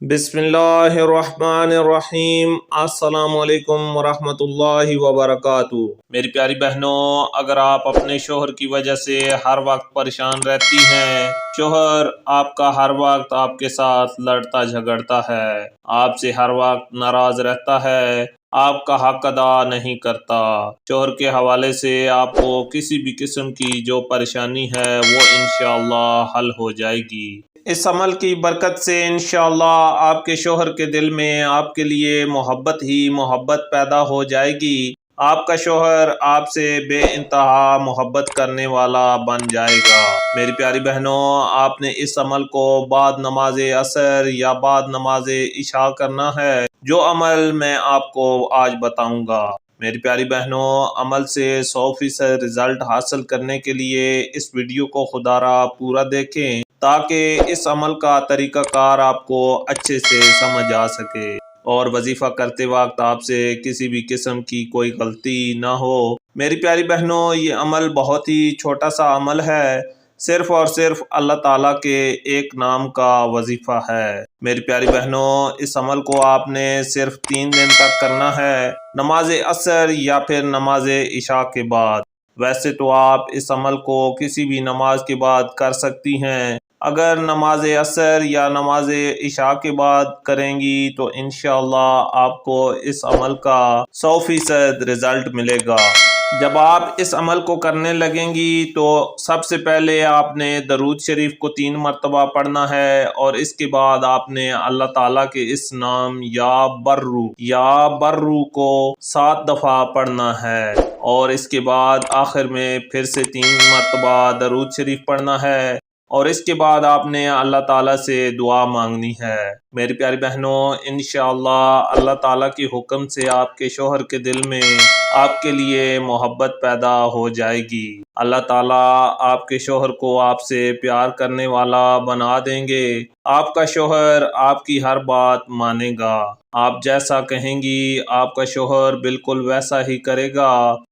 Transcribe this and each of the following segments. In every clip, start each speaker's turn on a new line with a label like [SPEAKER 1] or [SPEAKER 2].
[SPEAKER 1] بسم اللہ الرحمن الرحیم۔ السلام علیکم ورحمۃ اللہ وبرکاتہ۔ میری پیاری بہنوں، اگر آپ اپنے شوہر کی وجہ سے ہر وقت پریشان رہتی ہیں، شوہر آپ کا ہر وقت آپ کے ساتھ لڑتا جھگڑتا ہے، آپ سے ہر وقت ناراض رہتا ہے، آپ کا حق ادا نہیں کرتا، شوہر کے حوالے سے آپ کو کسی بھی قسم کی جو پریشانی ہے وہ انشاءاللہ حل ہو جائے گی۔ اس عمل کی برکت سے انشاءاللہ آپ کے شوہر کے دل میں آپ کے لیے محبت ہی محبت پیدا ہو جائے گی۔ آپ کا شوہر آپ سے بے انتہا محبت کرنے والا بن جائے گا۔ میری پیاری بہنوں، آپ نے اس عمل کو بعد نماز عصر یا بعد نماز عشاء کرنا ہے، جو عمل میں آپ کو آج بتاؤں گا۔ میری پیاری بہنوں، عمل سے 100% رزلٹ حاصل کرنے کے لیے اس ویڈیو کو خدا را پورا دیکھیں تاکہ اس عمل کا طریقہ کار آپ کو اچھے سے سمجھ آ سکے اور وظیفہ کرتے وقت آپ سے کسی بھی قسم کی کوئی غلطی نہ ہو۔ میری پیاری بہنوں، یہ عمل بہت ہی چھوٹا سا عمل ہے، صرف اور صرف اللہ تعالیٰ کے ایک نام کا وظیفہ ہے۔ میری پیاری بہنوں، اس عمل کو آپ نے صرف 3 دن تک کرنا ہے، نماز عصر یا پھر نماز عشاء کے بعد۔ ویسے تو آپ اس عمل کو کسی بھی نماز کے بعد کر سکتی ہیں، اگر نماز عصر یا نماز عشاء کے بعد کریں گی تو انشاءاللہ آپ کو اس عمل کا 100% رزلٹ ملے گا۔ جب آپ اس عمل کو کرنے لگیں گی تو سب سے پہلے آپ نے درود شریف کو 3 مرتبہ پڑھنا ہے، اور اس کے بعد آپ نے اللہ تعالیٰ کے اس نام یا برو کو 7 دفعہ پڑھنا ہے، اور اس کے بعد آخر میں پھر سے 3 مرتبہ درود شریف پڑھنا ہے، اور اس کے بعد آپ نے اللہ تعالیٰ سے دعا مانگنی ہے۔ میری پیاری بہنوں، انشاءاللہ اللہ تعالیٰ کے حکم سے آپ کے شوہر کے دل میں آپ کے لیے محبت پیدا ہو جائے گی۔ اللہ تعالیٰ آپ کے شوہر کو آپ سے پیار کرنے والا بنا دیں گے۔ آپ کا شوہر آپ کی ہر بات مانے گا، آپ جیسا کہیں گی آپ کا شوہر بالکل ویسا ہی کرے گا۔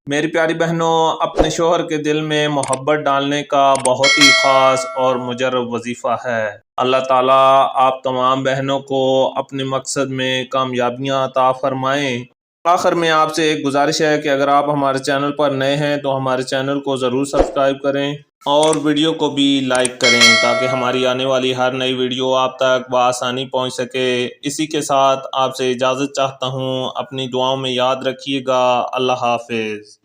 [SPEAKER 1] میری پیاری بہنوں، اپنے شوہر کے دل میں محبت ڈالنے کا بہت ہی خاص اور مجرب وظیفہ ہے۔ اللہ تعالیٰ آپ تمام بہنوں کو اپنے مقصد میں کامیابیاں عطا فرمائیں۔ آخر میں آپ سے ایک گزارش ہے کہ اگر آپ ہمارے چینل پر نئے ہیں تو ہمارے چینل کو ضرور سبسکرائب کریں اور ویڈیو کو بھی لائک کریں تاکہ ہماری آنے والی ہر نئی ویڈیو آپ تک بآسانی پہنچ سکے۔ اسی کے ساتھ آپ سے اجازت چاہتا ہوں، اپنی دعاؤں میں یاد رکھیے گا۔ اللہ حافظ۔